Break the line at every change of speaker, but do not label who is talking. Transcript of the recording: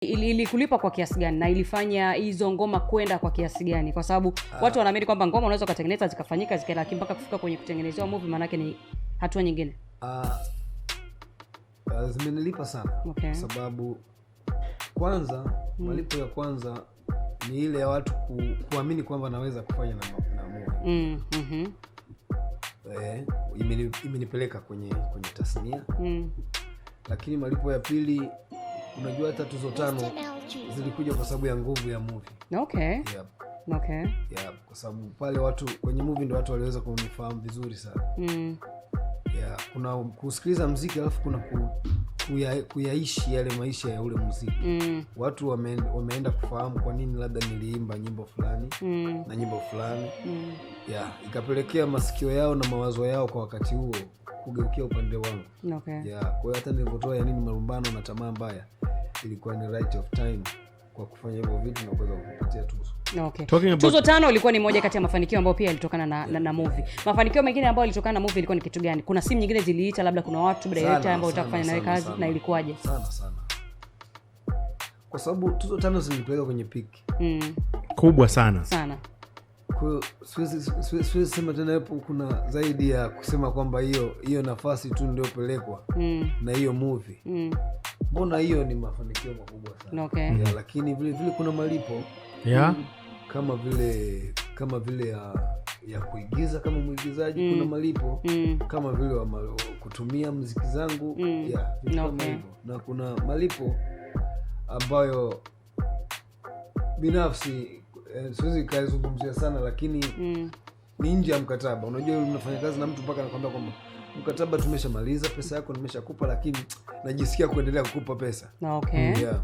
Ilikulipa kwa kiasi gani na ilifanya hizo ngoma kwenda kwa kiasi gani? Kwa sababu watu wanaamini kwamba ngoma unaweza kutengeneza zikafanyika zikaenda, lakini mpaka kufika kwenye kutengenezwa movie maana yake ni hatua nyingine.
Zimenilipa sana.
Okay.
Sababu kwanza malipo ya kwanza ni ile ya watu kuamini kwamba naweza kufanya na movie. Imenipeleka kwenye tasnia. Lakini malipo ya pili, unajua hata tuzo 5 zilikuja kwa sababu ya nguvu ya movie.
Okay.
Yep.
Okay.
Yep. Kwa sababu pale watu kwenye movie ndio watu waliweza kunifahamu vizuri sana. Yeah, kuna kusikiliza muziki alafu kuna kuyaishi yale maisha ya ule muziki. Watu wameenda kufahamu kwa nini labda niliimba nyimbo fulani na nyimbo fulani. Yeah, ikapelekea masikio yao na mawazo yao kwa wakati huo kugeukia upande wangu.
Okay.
Yeah, kwa hiyo hata nilipotoa ya nini marumbano na tamaa mbaya ilikuwa ni right of time kwa kufanya hivyo vitu na kuweza kupatia tuzo.
Okay. Tuzo 5 ilikuwa ni moja kati ya mafanikio ambayo pia yalitokana na movie. Mafanikio mengine ambayo yalitokana na movie ilikuwa ni kitu gani? Kuna simu nyingine ziliita, labda kuna watu director ambao wanataka kufanya nawe kazi na ilikuwaje?
Sana. Kwa sababu tuzo 5 zilipeleka kwenye peak.
Kubwa sana.
Kwa hiyo siwezi sema tena hapo kuna zaidi ya kusema kwamba hiyo nafasi tu ndio pelekwa na hiyo movie. Mbona hiyo ni mafanikio makubwa sana.
Okay.
Yeah, lakini vile kuna malipo.
Yeah.
Kama vile ya kuigiza kama mwigizaji kuna malipo. Kama vile kutumia muziki zangu. Yeah,
okay.
Na kuna malipo ambayo binafsi siwezi kuzungumzia sana, lakini ni nje ya mkataba. Unajua unafanya kazi na mtu mpaka anakuambia kwamba mkataba tumeshamaliza, pesa yako nimeshakupa, lakini najisikia kuendelea kukupa pesa.
Okay.
Yeah.